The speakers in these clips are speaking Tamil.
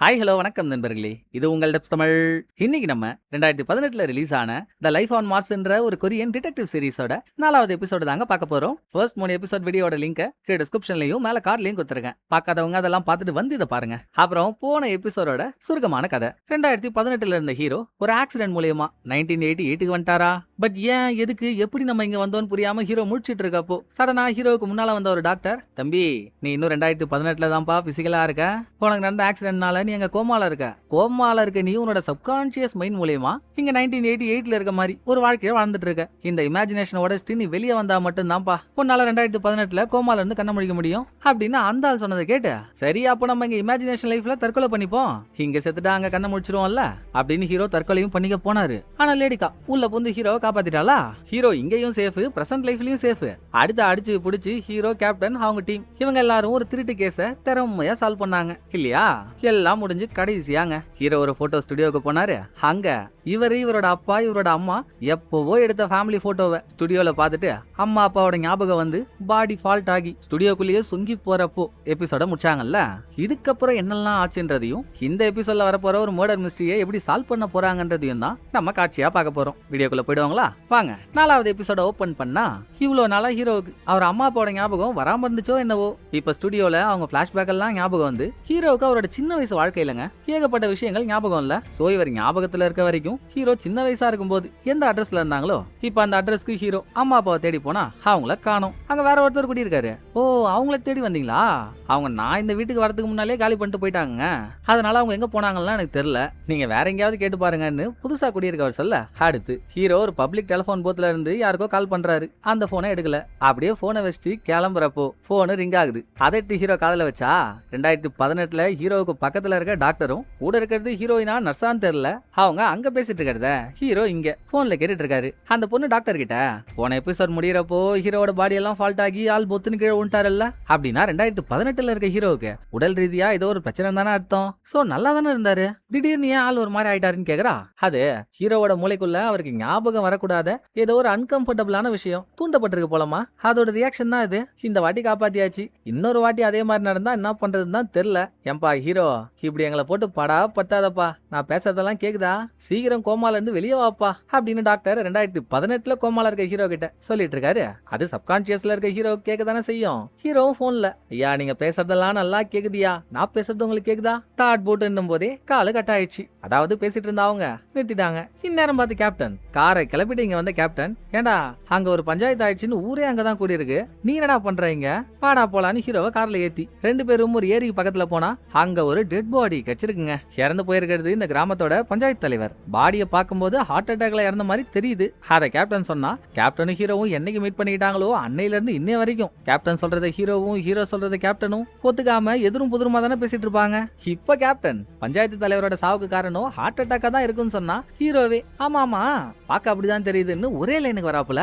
ஹாய் ஹலோ வணக்கம் நண்பர்களே. இது உங்கள் டெப்ஸ் தமிழ். இன்னைக்கு நம்ம 2018ல ரிலீஸ் ஆன த லைஃப் ஆன் மார்ஸ்ன்ற ஒரு கொரியன் டிடெக்டிவ் சீரிஸோட 4வது எபிசோடு தாங்க பார்க்க போறோம். ஃபர்ஸ்ட் 3 எபிசோட் வீடியோட லிங்கை கீழே டிஸ்கிரிப்ஷன்லயும் மேல கார்ட்லயும் கொடுத்துருக்கேன். பார்க்காதவங்க அதெல்லாம் பார்த்துட்டு வந்து இதை பாருங்க. அப்புறம் போன எபிசோடோட சுருக்கமான கதை. 2018ல இருந்த ஹீரோ ஒரு ஆக்சிடென்ட் மூலியமா 1988க்கு வந்துட்டாரா? பட் ஏன் எதுக்கு எப்படி நம்ம இங்க வந்தோம்னு புரியாம ஹீரோ முடிச்சிட்டு இருக்கப்போ சடனா ஹீரோவுக்கு முன்னால வந்த ஒரு டாக்டர், தம்பி நீ இன்னும் 2018ல தான்ப்பா பிசிக்கலா இருக்க, உனக்கு நடந்த ஆக்சிடென்ட்னால நீ அங்க கோமால இருக்க நீ உன்னோட சப்கான்சியஸ் மைண்ட் மூலியமா இங்க 1988ல இருக்க மாதிரி ஒரு வாழ்க்கையை வாழ்ந்துட்டு இருக்க. இந்த இமேஜினேஷன் உடச்சிட்டு நீ வெளியே வந்தா மட்டும் தான்ப்பா உன்னால 2018ல கோமால இருந்து கண்ண முடிக்க முடியும் அப்படின்னு அந்த ஆள் சொன்னதை கேட்டு, சரி அப்போ நம்ம இங்க இமேஜினேஷன் லைஃப்ல தற்கொலை பண்ணிப்போம், இங்க செத்துட்டா அங்க கண்ண முடிச்சிருவோம்ல அப்படின்னு ஹீரோ தற்கொலையும் பண்ணிக்க போனாரு. ஆனா லேடிக்கா உள்ள புந்து ஹீரோ காப்பாத்திட்டாளா? ஹீரோ இங்கேயும் சேஃப், பிரசன்ட் லைஃப்லயும் சேஃப். அடுத்து அடிச்சு புடிச்சு ஹீரோ, கேப்டன், அவங்க டீம் இவங்க எல்லாரும் ஒரு திருட்டு கேஸ திறமையா சால்வ் பண்ணாங்க இல்லையா? எல்லாம் முடிஞ்சு கடைசியாங்க ஹீரோ ஒரு போட்டோ ஸ்டுடியோக்கு போனாரு. அங்க இவரோட அப்பா இவரோட அம்மா எப்பவோ எடுத்த ஃபேமிலி போட்டோவை ஸ்டுடியோல பார்த்துட்டு அம்மா அப்பாவோட ஞாபகம் வந்து பாடி ஃபால்ட் ஆகி ஸ்டுடியோக்குள்ளேயே சொங்கி போறப்போ எபிசோட முடிச்சாங்கல்ல. இதுக்கப்புறம் என்னெல்லாம் ஆச்சுன்றதையும் இந்த எபிசோட்ல வரப்போற ஒரு மர்டர் மிஸ்டரியை எப்படி சால்வ் பண்ண போறாங்கன்றதையும் தான் நம்ம காட்சியா பார்க்க போறோம். வீடியோக்குள்ள போயிடுவாங்களா? வாங்க. 4வது எபிசோட ஓபன் பண்ணா இவ்வளவு நாளா ஹீரோவுக்கு அவர் அம்மா அப்பாவோட ஞாபகம் வராம இருந்துச்சோ என்னவோ, இப்ப ஸ்டுடியோல அவங்க பிளாஷ்பேக் எல்லாம் ஞாபகம் வந்து ஹீரோவுக்கு அவரோட சின்ன வயசு வாழ்க்கையிலங்க ஏகப்பட்ட விஷயங்கள் ஞாபகம் இல்ல. சோ இவர் ஞாபகத்துல இருக்க வரைக்கும் ஹீரோ சின்ன வயசா இருக்கும்போது எந்த அட்ரஸ்ல இருந்தாங்களோ இப்ப அந்த அட்ரஸ்க்கு ஹீரோ அம்மா அப்பாவை தேடி போனா அவங்கள காணோம். அங்க வேற ஒருத்தர் குடி இருக்காரு. ஓ, அவங்கள தேடி வந்தீங்களா? அவங்க நான் இந்த வீட்டுக்கு வரதுக்கு முன்னாலே காலி பண்ணிட்டு போயிட்டாங்க, அதனால அவங்க எங்க போனாங்கன்னு எனக்கு தெரியல, நீங்க வேற எங்கேயாவது கேட்டு பாருங்கன்னு புதுசா குடியிருக்கவர் சொல்ல, அடுத்து ஹீரோ ஒரு பப்ளிக் டெலிபோன் பூத்ல இருந்து யாருக்கோ கால் பண்றாரு. அந்த போனை எடுக்கல. அப்படியே போனை வச்சுட்டு கிளம்புறப்போ போனு ரிங் ஆகுது. அதை எடுத்து ஹீரோ காதல வச்சா 2018ல ஹீரோவுக்கு பக்கத்துல இருக்க டாக்டரும் கூட இருக்கிறது ஹீரோயினா நர்ஸான்னு தெரியல, அவங்க அங்க பேசிட்டு இருக்கிறத ஹீரோ இங்க போன்ல கேட்டுட்டு இருக்காரு. அந்த பொண்ணு டாக்டர் கிட்ட, போன எபிசோட் முடியறப்போ ஹீரோட பாடி எல்லாம் ஃபால்ட் ஆகி ஆள் பொத்துன்னு கீழே விட்டாருல்ல, அப்படின்னா 2018ல இருக்க ஹீரோவுக்கு உடல் ரீதியா ஏதோ ஒரு பிரச்சனை தானே அர்த்தம். சோ நல்லா தானே இருந்தாரு, திடீர்னு ஏன் ஆள் ஒரு மாதிரி ஆயிட்டாருன்னு கேக்குறா. அது ஹீரோவோட மூளைக்குள்ள அவருக்கு ஞாபகம் வரக்கூடாத ஏதோ ஒரு அன்கம்ஃபர்டபுளான விஷயம் தூண்டப்பட்டிருக்கு போலமா, அதோட ரியாக்ஷன் தான் இது. இந்த வாட்டி காப்பாத்தியாச்சு, இன்னொரு வாட்டி அதே மாதிரி நடந்தா என்ன பண்றதுன்னு தான் தெரியல. ஏன்பா ஹீரோ, இப்படி எங்களை போட்டு படா பட்டாதப்பா, நான் பேசுறதெல்லாம் கேக்குதா, சீக்கிரம் கோமால இருந்து வெளியே வாப்பா அப்படின்னு டாக்டர் 2018ல கோமால இருக்க ஹீரோ கிட்ட சொல்லிட்டு இருக்காரு. அது சப்கான்சியஸ்ல இருக்க ஹீரோ கேட்க தானே செய்யும். ஹீரோவும் போன்ல, ஐயா நீங்க பேசுறதெல்லாம் நல்லா கேக்குதியா, நான் பேசுறது உங்களுக்கு கேக்குதா, தாட் போட்டு போதே காலு கட் ஆயிடுச்சு. அதாவது பேசிட்டு இருந்த அவங்க நிறுத்திட்டாங்க. இந்நேரம் பார்த்து கேப்டன் காரை கிளப்பிட்டு இங்க வந்த கேப்டன், ஏண்டா அங்க ஒரு பஞ்சாயத்து ஆயிடுச்சுன்னு ஊரே அங்கதான் கூடி இருக்கு, நீ என்னடா பண்றீங்க, பாடா போலான்னு ஹீரோவை கார்ல ஏத்தி 2 பேரும் ஒரு ஏரிக்கு பக்கத்துல போனா அங்க ஒரு டெட் பாடி கிடைச்சிருக்குங்க. இறந்து போயிருக்கிறது இந்த கிராமத்தோட பஞ்சாயத்து தலைவர். பாடியை பார்க்கும்போது ஹார்ட் அட்டாக்ல இறந்த மாதிரி தெரியுது. அத கேப்டன் சொன்னா, கேப்டனும் ஹீரோவும் என்னைக்கு மீட் பண்ணிக்கிட்டாங்களோ அன்னையில இருந்து இன்னை வரைக்கும் கேப்டன் சொல்றதை ஹீரோவும் ஹீரோ சொல்றதை கேப்டனும் ஒத்துக்காம எதிரும் புதிருமா தானே பேசிட்டு இருப்பாங்க. இப்ப கேப்டன் பஞ்சாயத்து தலைவரோட சாவுக்கு காரணம் ஹார்ட் அட்டாக்கா தான் இருக்குன்னு சொன்னா ஹீரோவே ஆமா ஆமா பாக்க அப்படிதான் தெரியுதுன்னு ஒரே லைனுக்கு வராப்புல.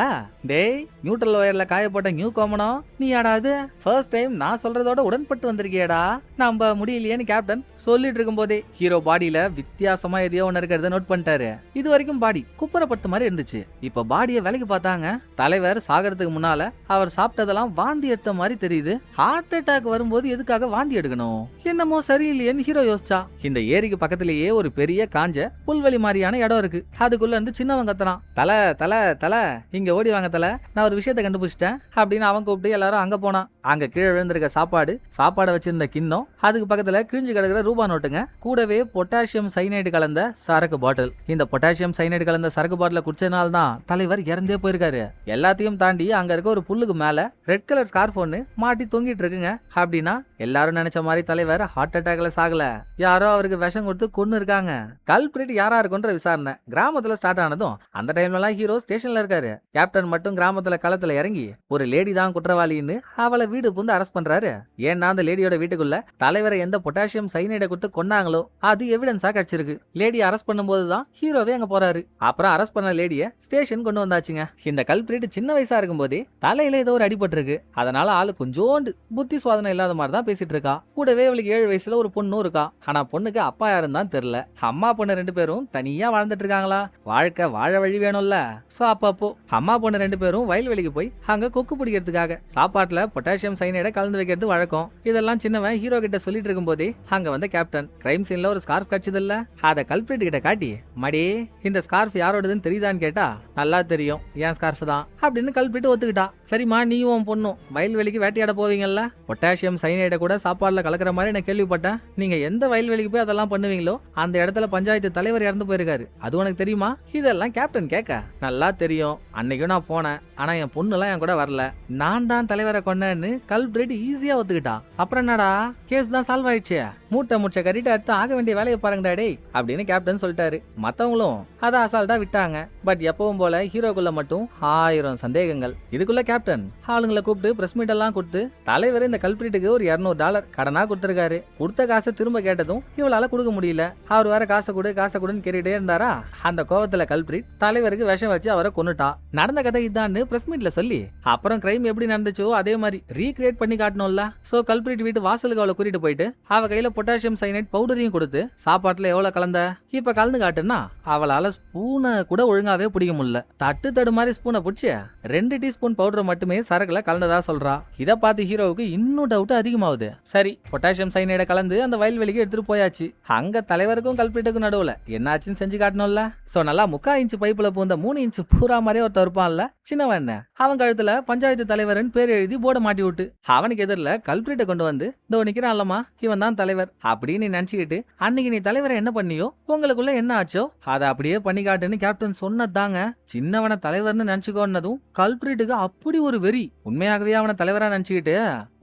டேய், நியூட்ரல் ஒயர்ல காயப்பட்ட நியூ காமனோ நீ ஆடாது, ஃபர்ஸ்ட் டைம் நான் சொல்றதோட உடன்பட்டு வந்திருக்கியடா, நம்ப முடியலையேன்னு கேப்டன் சொல்லிட்டு இருக்கும் போதே ஹீரோ பாடியில வித்தியாசமா எதையோ ஒண்ணு இருக்கிறத நோட் பண்ணிட்டாரு. இது வரைக்கும் பாடி குப்புறப்பட்ட மாதிரி இருந்துச்சு. இப்ப பாடியை விலைக்கு பார்த்தாங்க. தலைவர் சாகிறதுக்கு முன்னால அவர் சாப்பிட்டதெல்லாம் வாந்தி எடுத்த மாதிரி தெரியுது. ஹார்ட் அட்டாக் வரும்போது எதுக்காக வாந்தி எடுக்கணும், என்னமோ சரியில்லையேன்னு ஹீரோ யோசிச்சா. இந்த ஏரிக்கு பக்கத்திலேயே ஒரு பெரிய காஞ்ச புல்வெளி மாதிரியான இடம் இருக்கு. அதுக்குள்ள இருந்து சின்னவன் கத்துறான், தல தல தல இங்க ஓடி வாங்க தல, நான் ஒரு விஷயத்த கண்டுபிடிச்சிட்டேன் அப்படின்னு அவன் கூப்பிட்டு எல்லாரும் அங்க போனான். அங்க கீழே விழுந்திருக்க சாப்பாடை வச்சிருந்த கிண்ணம், அதுக்கு பக்கத்துல கிழிஞ்சு கிடக்குற ரூபா நோட்டுங்க, கூடவே பொட்டாசியம் சைனைடு கலந்த சரக்கு பாட்டில். இந்த பொட்டாசியம் சைனைடு கலந்த சரக்கு பாட்டில குடிச்சதுனால தான் தலைவர் இறந்தே போயிருக்காரு. எல்லாத்தையும் தாண்டி அங்க இருக்க ஒரு புல்லுக்கு மேல ரெட் கலர் ஸ்கார்ஃப் ஒன்னு மாட்டி தொங்கிட்டு இருக்குங்க. அப்படின்னா எல்லாரும் நினைச்ச மாதிரி தலைவர் ஹார்ட் அட்டாக்ல சாகல, யாரோ அவருக்கு விஷம் கொடுத்து கொன்னு இருக்காங்க. கல்பிரேட் யாரா இருக்குன்ற விசாரணை கிராமத்துல ஸ்டார்ட் ஆனதும் அந்த டைம்ல எல்லாம் ஹீரோ ஸ்டேஷன்ல இருக்காரு. கேப்டன் மட்டும் கிராமத்துல களத்துல இறங்கி ஒரு லேடி தான் குற்றவாளின்னு அவளை வீடு புந்து அரெஸ்ட் பண்றாரு. ஏன்னா அந்த லேடியோட வீட்டுக்குள்ள தலைவரை எந்த பொட்டாசியம் சைனைடை கொடுத்து கொன்னாங்களோ அது எவிடன்ஸா கிடைச்சிருக்கு. லேடி அரெஸ்ட் பண்ணும்போது தான் ஹீரோவே அங்க போறாரு. அப்புறம் அரெஸ்ட் பண்ண லேடிய ஸ்டேஷன் கொண்டு வந்தாச்சுங்க. இந்த கல்பிரேட் சின்ன வயசா இருக்கும் போதே தலையில ஏதோ ஒரு அடிபட்டு இருக்கு. அதனால ஆளு கொஞ்சோண்டு புத்தி சுவாதனை இல்லாத மாதிரி தான் பேசிட்டு இருக்கா. கூடவே அவளுக்கு 7 வயசுல ஒரு பொண்ணும் இருக்கா. ஆனா பொண்ணுக்கு அப்பா யாருன்னு தான் தெரியல. அம்மா பொண்ணு 2 பேரும் தனியா வாழ்ந்துட்டு இருக்காங்களா. வாழ்க்கை வாழ வழி வேணும்ல. சோ அப்பப்போ அம்மா பொண்ணு 2 பேரும் வயல்வெளிக்கு போய் அங்க கொக்கு பிடிக்கிறதுக்காக சாப்பாட்டுல பொட்டாசியம் சைனைடை கலந்து வைக்கிறது வழக்கம். இதெல்லாம் சின்னவன் ஹீரோ கிட்ட சொல்லிட்டு இருக்கும் போதே அங்க வந்த கேப்டன் கிரைம் சீன்ல ஒரு ஸ்கார்ஃப் கிடைச்சதில்ல, அத கல்பிரிட் கிட்ட காட்டி, மடி இந்த ஸ்கார்ஃப் யாரோடதுன்னு தெரியுதான்னு கேட்டா, நல்லா தெரியும் என் ஸ்கார்ஃப் தான் அப்படின்னு கல்பிரிட் ஒத்துக்கிட்டா. சரிம்மா நீயும் உன் பொண்ணும் வயல்வெளிக்கு வேட்டையாட போவீங்கல்ல, பொட்டாசியம் சைனைடை கூட சாப்பாடுல கலக்கிற மாதிரி நான் கேள்விப்பட்டேன். நீங்க எந்த வயல்வெளிக்கு போய் அதெல்லாம் பண்ணுவீங்களோ அந்த இடத்துல பஞ்சாயத்து தலைவர் இறந்து போயிருக்காரு, அது உனக்கு தெரியுமா? இதெல்லாம் கேப்டன் கேட்க, நல்லா தெரியும், அன்னைக்கும் நான் போனேன், ஆனா என் பொண்ணுலாம் என் கூட வரல, நான் தான் தலைவரை கொன்னேன்னு கல்பிரிட் ஈஸியா ஒத்துக்கிட்டா. அப்புறம் என்னடா கேஸ் தான் சால்வ் ஆயிடுச்சு, மூட்டை முச்ச கறிட்டு அடுத்து ஆக வேண்டிய வேலையை பாருங்கடா டேய் அப்படின்னு கேப்டன் சொல்லிட்டாரு. மத்தவங்களும் அதை அசால்ட்டா விட்டாங்க. பட் எப்பவும் போல ஹீரோக்குள்ள மட்டும் 1000 சந்தேகங்கள். இதுக்குள்ள கேப்டன் ஆளுங்களை கூப்பிட்டு பிரஸ் மீட் எல்லாம் கொடுத்து தலைவர் இந்த கல்பிரிட்டுக்கு ஒரு $200 கடனா கொடுத்திருக்காரு. கொடுத்த காசை திரும்ப கேட்டதும் இவளால கொடுக்க முடியல. அவர் வேற காசை கொடுன்னு கேட்டுட்டே இருந்தாரா. அந்த கோவத்துல கல்பிரிட் தலைவருக்கு விஷம் வச்சு அவரை கொன்னுட்டா. நடந்த கதை இதான்னு பிரஸ் மீட்ல சொல்லி அப்புறம் கிரைம் எப்படி நடந்துச்சோ அதே மாதிரி ரீக்ரியேட் பண்ணி காட்டணும்ல. சோ கல்பிரிட் வீட்டு வாசலுக்கு அவளை கூட்டிட்டு போயிட்டு அவ கையில பொட்டாசியம் சைனைட் பவுடரையும் கொடுத்து சாப்பாட்டுல எவ்வளவு கலந்த இப்ப கலந்து காட்டுன்னா அவளால ஸ்பூனை கூட ஒழுங்காவே பிடிக்க முடியல. தட்டு மாதிரி ஸ்பூனை பிடிச்சி 2 டீஸ்பூன் பவுடர் மட்டுமே சரக்குல கலந்ததா சொல்றா. இத பார்த்து ஹீரோவுக்கு இன்னும் டவுட் அதிகமாகுது. சரி பொட்டாசியம் சைனைட கலந்து அந்த வயல்வெளிக்கு எடுத்துட்டு போயாச்சு. அங்க தலைவருக்கும் கல்பிரிட்டுக்கும் நடுவுல என்னாச்சுன்னு செஞ்சு காட்டணும்ல. சோ நல்லா 3/4 இன்ச் பைப்புல பூந்த 3 இன்ச் பூரா மாதிரியே ஒருத்தர் இருப்பான்ல சின்னவன், அவன் கழுத்துல பஞ்சாயத்து தலைவர்னு பேர் எழுதி போர்டை மாட்டி விட்டு அவனுக்கு எதிரில் கல்பிரிட்டை கொண்டு வந்து இதோ நிக்கிறான்லமா இவன் தான் தலைவர் அப்படின்னு நினைச்சுக்கிட்டு அன்னைக்கு நீ தலைவரை என்ன பண்ணியோ உங்களுக்குள்ள என்ன ஆச்சோ அதை அப்படியே பண்ணி காட்டுன்னு கேப்டன் சொன்னதாங்க. சின்னவனை தலைவர்னு நினைச்சுக்கோன்னதும் கல்பிரிட்டுக்கு அப்படி ஒரு வெறி. உண்மையாகவே அவனை தலைவரா நினைச்சுக்கிட்டு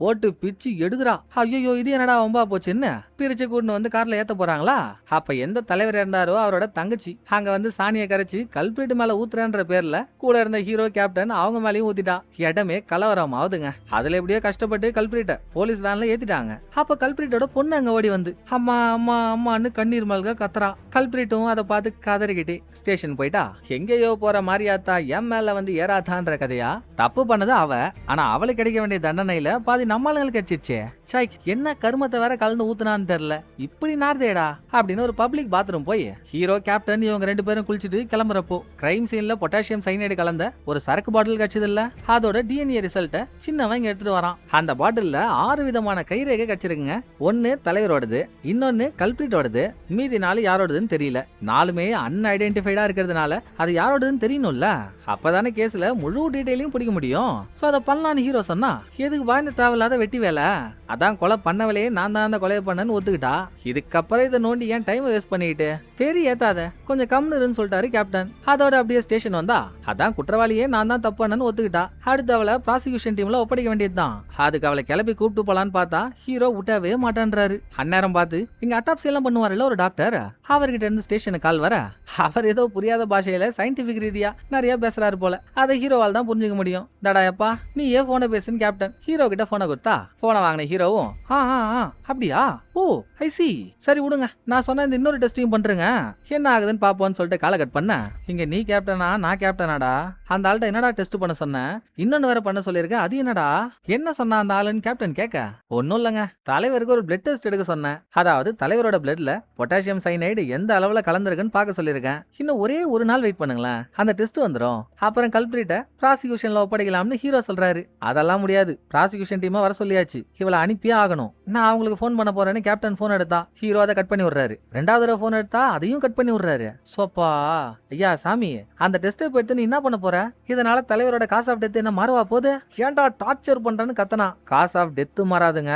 ஓட்டு பிச்சு எடுக்கிறா. ஐயோ இது என்னடா வம்பா போச்சுன்னு பிரிச்சு கூட்டு வந்து கார்ல ஏத்த போறாங்களா. அப்ப எந்த தலைவர் இருந்தாரோ அவரோட தங்கச்சி அங்க வந்து சாணியை கரைச்சி கல்பிரிட் மேல ஊத்துறன்ற பேர்ல கூட இருந்த ஹீரோ கேப்டன் அவங்க மேலயும் ஊத்திட்டா. இடமே கலவரம் ஆகுதுங்க. அதுல எப்படியோ கஷ்டப்பட்டு கல்பிரிட்ட போலீஸ் வேன்ல ஏத்திட்டாங்க. அப்ப கல்பிரிட்டோட பொண்ணு அங்க ஓடி வந்து அம்மா அம்மா அம்மான்னு கண்ணீர் மல்க கத்துறா. கல்பிரிட்டும் அதை பார்த்து கதறிக்கிட்டே ஸ்டேஷன் போயிட்டா. எங்கேயோ போற மாரியாத்தா என் மேல வந்து ஏறாத்தான்ற கதையா. தப்பு பண்ணது அவ, ஆனா அவளுக்கு கிடைக்க வேண்டிய தண்டனையில பாதி நம்மளுங்களுக்கு கிடைச்சிருச்சே. சாய் என்ன கருமத்தை வேற கலந்து ஊத்துனான்னு தெரியல, இப்படி நார்தேடா அப்படின்னு ஒரு பப்ளிக் பாத்ரூம் போய் ஹீரோ கேப்டன் இவங்க 2 பேரும் குளிச்சுட்டு கிளம்புறப்போ கிரைம் சீன்ல பொட்டாசியம் சைனைடு கலந்த ஒரு சரக்கு பாட்டில் கிடைச்சது இல்ல, அதோட டிஎன்ஏ ரிசல்ட்டை சின்னவங்க எடுத்துட்டு வரான். அந்த பாட்டில்ல 6 விதமான கைரேகை கிடைச்சிருக்குங்க. ஒன்னு தலைவரோடது, இன்னொன்னு கல்பிரிட்டோடது, மீதி 4 யாரோடதுன்னு தெரியல. 4மே அன்ஐடென்டிஃபைடா இருக்கிறதுனால அது யாரோடதுன்னு தெரியணும்ல. அப்பதானே கேஸ்ல முழு டீடைலையும் பிடிக்க முடியும். சோ அதை பண்ணலான்னு ஹீரோ சொன்னா எதுக்கு வாய்ந்த தேவையில்லாத வெட்டி வேலை, அதான் கொலை பண்ணவளையே நான் தான் அந்த கொலையை பண்ணன்னு ஒத்துக்கிட்டா. இதுக்கப்புறம் இதை நோண்டி ஏன் டைம் வேஸ்ட் பண்ணிட்டு பெரிய ஏத்தாத கொஞ்சம் கம்னு சொல்லிட்டாரு கேப்டன். அதோட அப்படியே ஸ்டேஷன் வந்தா அதான் குற்றவாளியே நான் தான் தப்பு பண்ணன்னு ஒத்துக்கிட்டா. அடுத்து அவளை ப்ராசிக்யூஷன் டீம்ல ஒப்படைக்க வேண்டியதுதான். அதுக்கு அவளை கிளப்பி கூப்பிட்டு போலான்னு பார்த்தா ஹீரோ விட்டவே மாட்டான்றாரு. அந்நேரம் பார்த்து இங்க அட்டாப்சி எல்லாம் பண்ணுவார்ல ஒரு டாக்டர், அவர்கிட்ட இருந்து ஸ்டேஷனுக்கு கால் வர அவர் ஏதோ புரியாத பாஷையில சயின்டிபிக் ரீதியா நிறைய பேசுறாரு போல. அதை ஹீரோவால் தான் புரிஞ்சுக்க முடியும். தடாயப்பா நீ ஏன் போனை பேசுன்னு கேப்டன் ஹீரோ கிட்ட போனை கொடுத்தா போனை வாங்கின ஹீரோவும் அப்படியா ஓ ஐ சி சரி விடுங்க நான் சொன்ன இந்த இன்னொரு டெஸ்டிங் பண்றேங்க என்ன ஆகுதுன்னு பாப்போன்னு சொல்லிட்டு காலை கட் பண்ண. இங்க நீ கேப்டனா நான் கேப்டனாடா, அந்த ஆள்கிட்ட என்னடா டெஸ்ட் பண்ண சொன்னேன், இன்னொன்னு வேற பண்ண சொல்லியிருக்கேன், அது என்னடா என்ன சொன்னா அந்த ஆளுன்னு கேப்டன் கேட்க, ஒன்னும் இல்லங்க தலைவருக்கு ஒரு பிளட் டெஸ்ட் எடுக்க சொன்னேன், அதாவது தலைவரோட பிளட்ல பொட்டாசியம் சைனைடு எந்த அளவுல கலந்துருக்குன்னு பார்க்க சொல்லியிருக்கேன், இன்னும் ஒரே ஒரு நாள் வெயிட் பண்ணுங்களேன் அந்த டெஸ்ட் வந்துடும், அப்புறம் கல்பிரிட்ட ப்ராசிக்யூஷன்ல ஒப்படைக்கலாம்னு ஹீரோ சொல்றாரு. அதெல்லாம் முடியாது, ப்ராசிக்யூஷன் டீமா வர சொல்லியாச்சு, இவளை அனுப்பியே ஆகணும், நான் அவங்களுக்கு போன் பண்ண போறேன்னு கேப்டன் போன் எடுத்தா ஹீரோ அதை கட் பண்ணி விடுறாரு. 2வது தடவை போன் எடுத்தா அதையும் கட் பண்ணி விடுறாரு. சோப்பா ஐயா சாமி அந்த டெஸ்ட் எடுத்து நீ என்ன பண்ண போற, இதனால தலைவரோட காஸ் ஆஃப் டெத் என்ன மாறுவா போது, ஏன்டா டார்ச்சர் பண்றன்னு கத்தனா. காஸ் ஆஃப் டெத் மாறாதுங்க,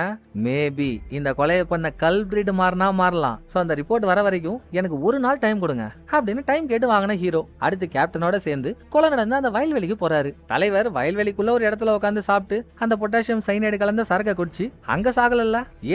மேபி இந்த கொலையை பண்ண கல்பிரிட் மாறினா மாறலாம். சோ அந்த ரிப்போர்ட் வர வரைக்கும் எனக்கு ஒரு நாள் டைம் கொடுங்க அப்படின்னு டைம் கேட்டு வாங்கின ஹீரோ அடுத்து கேப்டனோட சேர்ந்து கொலை நடந்து அந்த வயல்வெளிக்கு போறாரு. தலைவர் வயல்வெளிக்குள்ள ஒரு இடத்துல உட்காந்து சாப்பிட்டு அந்த பொட்டாசியம் சைனைடு கலந்த சரக்கை குடிச்சு அங்க சாகல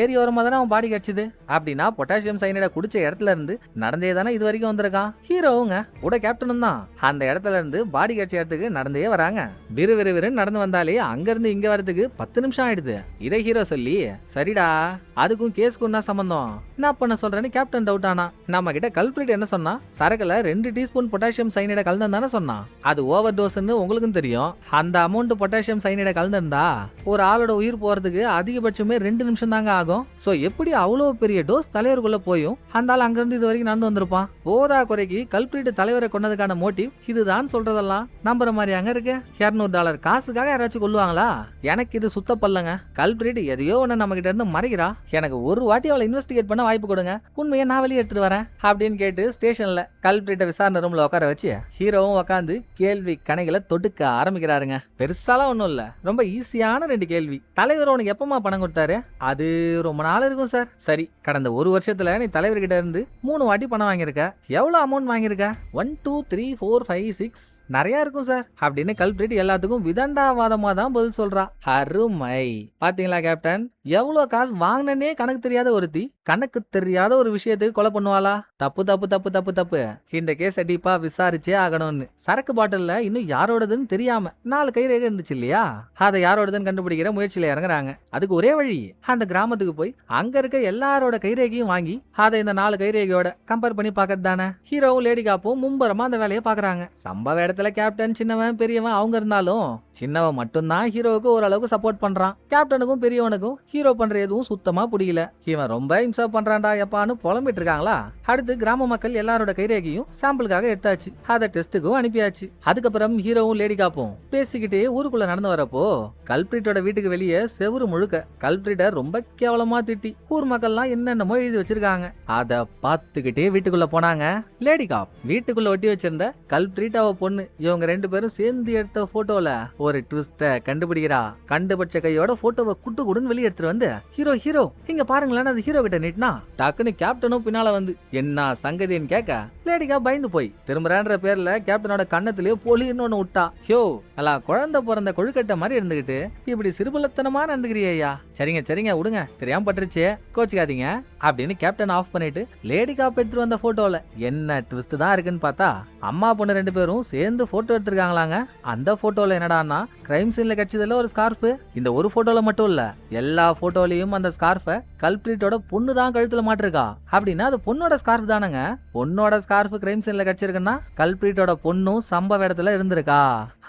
ஏரி ஓரமா தானே அவன் பாடி கிடைச்சது அப்படின்னா பொட்டாசியம் சைனைட குடிச்ச இடத்துல இருந்து நடந்தே தானே இது வரைக்கும் வந்திருக்கான். ஹீரோவுங்க கூட கேப்டனும் தான் அந்த இடத்துல இருந்து பாடி கிடைச்ச இடத்துக்கு நடந்தே வராங்க. விறுவிறுவிறு நடந்து வந்தாலே அங்க இருந்து இங்க வரதுக்கு 10 நிமிஷம் ஆயிடுது. இதை ஹீரோ சொல்லி சரிடா அதுக்கும் கேஸ்க்கும் என்ன சம்பந்தம் என்ன பண்ண சொல்றேன்னு கேப்டன் டவுட் ஆனா நம்ம கிட்ட கல்பிரிட் என்ன சொன்னா சரக்குல 2 டீஸ்பூன் பொட்டாசியம் சைனைட கலந்தானே சொன்னான். அது ஓவர் டோஸ்ன்னு உங்களுக்கும் தெரியும். அந்த அமௌண்ட் பொட்டாசியம் சைனைட கலந்திருந்தா ஒரு ஆளோட உயிர் போறதுக்கு அதிகபட்சமே 2 நிமிஷம் தாங்க ஆகும். சோ எப்படி அவ்வளவு பெரிய டோஸ் தலைவருக்குள்ள போயும் அந்த ஆள் அங்கிருந்து இது வரைக்கும் நடந்து வந்திருப்பான். போதா குறைக்கு கல்பிரிட் தலைவரை கொண்டதுக்கான மோட்டிவ் இதுதான் சொல்றதெல்லாம் நம்புற மாதிரி அங்க இருக்கு. $200 காசுக்காக யாராச்சும் கொல்லுவாங்களா? எனக்கு இது சுத்த பல்லங்க. கல்பிரிட் எதையோ ஒண்ணு நம்ம கிட்ட இருந்து மறைக்கிறா. எனக்கு ஒரு வாட்டி அவளை இன்வெஸ்டிகேட் பண்ண வாய்ப்பு கொடுங்க, உண்மையை நான் வெளியே எடுத்துட்டு வரேன் அப்படின்னு கேட்டு ஸ்டேஷன்ல கல்பிரிட்ட விசாரணை ரூம்ல உட்கார வச்சு ஹீரோவும் உட்காந்து கேள்வி கணைகளை தொடுக்க ஆரம்பிக்கிறாருங்க. பெருசாலாம் ஒண்ணும் இல்ல, ரொம்ப ஈஸியான 2 கேள்வி. தலைவர் உனக்கு எப்பமா பணம் கொடுத்தாரு? அது ரொம்ப நாள் இருக்கும் சார். சரி, கடந்த 1 வருஷத்துல நீ தலைவர்கிட்ட இருந்து 3 வாட்டி பணம் வாங்கியிருக்க. எவ்வளவு அமௌண்ட் வாங்கியிருக்க? 1 2 3 4 5 6 நிறைய இருக்கும் சார் அப்படின்னு கல்பிரிட் எல்லாத்துக்கும் விதண்டாவாதமா தான் பதில் சொல்றா. அருமை. பாத்தீங்களா கேப்டன், எவ்வளவு காசு வாங்கினே கணக்கு தெரியாத ஒருத்தி கணக்கு தெரியாத ஒரு விஷயத்துக்கு கொலை பண்ணுவாளா? தப்பு தப்பு தப்பு தப்பு தப்பு. இந்த கேஸ் டீப்பா விசாரிச்சே ஆகணும்னு சரக்கு பாட்டில்ல இன்னும் யாரோடதுன்னு தெரியாம 4 கைரேகை இருந்துச்சு இல்லையா? அதை யாரோடதுன்னு கண்டுபிடிக்கிற முயற்சியில இறங்குறாங்க. அதுக்கு ஒரே வழி அந்த கிராமத்துக்கு போய் அங்க இருக்க எல்லாரோட கைரேகையும் வாங்கி அதை இந்த 4 கைரேகையோட கம்பேர் பண்ணி பாக்கிறது தானே. ஹீரோவும் லேடி காப்பும் மும்பரமா அந்த வேலையை பாக்குறாங்க. சம்பவ இடத்துல கேப்டன் சின்னவன் பெரியவன் அவங்க இருந்தாலும் சின்னவன் மட்டும்தான் ஹீரோவுக்கு ஓரளவுக்கு சப்போர்ட் பண்றான். கேப்டனுக்கும் பெரியவனுக்கும் ஹீரோ பண்ற எதுவும் சுத்தமா புரியல. இவன் ரொம்ப இம்சா பண்றான்டா எப்பான்னு புலம்பிட்டு இருக்காங்களா. அடுத்து கிராம மக்கள் எல்லாரோட கைரேகையும் சாம்பிளுக்காக எடுத்தாச்சு. அதை டெஸ்ட்டுக்கும் அனுப்பியாச்சு. அதுக்கப்புறம் ஹீரோவும் லேடி காப்பும் பேசிக்கிட்டே ஊருக்குள்ள நடந்து வரப்போ கல்பிரிட்டோட வீட்டுக்கு வெளியே செவுரு முழுக்க கல்பிரிட்ட ரொம்ப கேவலமா திட்டி ஊர் மக்கள்லாம் என்னென்னமோ எழுதி வச்சிருக்காங்க. அதை பார்த்துக்கிட்டே வீட்டுக்குள்ள போனாங்க. லேடி காப் வீட்டுக்குள்ள ஒட்டி வச்சிருந்த கல்பிரிட் அவ பொண்ணு இவங்க 2 பேரும் சேர்ந்து எடுத்த போட்டோல ஒரு ட்விஸ்ட கண்டுபிடிக்கிறா. கண்டுபிடிச்ச கையோட போட்டோவை குட்டு குடுன்னு வெளியே எடுத்துட்டு வந்து ஹீரோ ஹீரோ இங்க பாருங்களேன்னு அது ஹீரோ கிட்ட நீட்டினா டக்குன்னு கேப்டனும் பின்னால வந்து என்ன சங்கதின்னு கேட்க லேடிகா பயந்து போய் திரும்புறான்ற பேர்ல கேப்டனோட கண்ணத்திலேயே பொலின்னு ஒண்ணு விட்டா. ஹோ அல்லா குழந்தை பிறந்த கொழுக்கட்டை மாதிரி இருந்துகிட்டு இப்படி சிறுபலத்தனமா நடந்துக்கிறியா? சரிங்க சரிங்க விடுங்க, தெரியாம பட்டுருச்சு, கோச்சிக்காதீங்க அப்படின்னு கேப்டன் ஆஃப் பண்ணிட்டு லேடிகா எடுத்துட்டு வந்த போட்டோல என்ன ட்விஸ்ட் தான் இருக்குன்னு பார்த்தா அம்மா பொண்ணு 2 பேரும் சேர்ந்து போட்டோ எடுத்திருக்காங்களாங்க. அந்த போட்டோல என்னடான்னா கிரைம் சீன்ல கிடைச்சதுல ஒரு ஸ்கார்ஃப். இந்த ஒரு போட்டோல மட்டும் இல்ல, எல்லா போட்டோலயும் அந்த ஸ்கார்ஃபை கல்பிரிட்டோட பொண்ணு தான் கழுத்துல மாட்டிருக்கா. அப்படின்னா அது பொண்ணோட ஸ்கார்ஃப் தானங்க. பொண்ணோட ஸ்கார்ஃப் கிரைம் சீன்ல கிடைச்சிருக்குன்னா கல்பிரிட்டோட பொண்ணும் சம்பவ இடத்துல இருந்திருக்கா.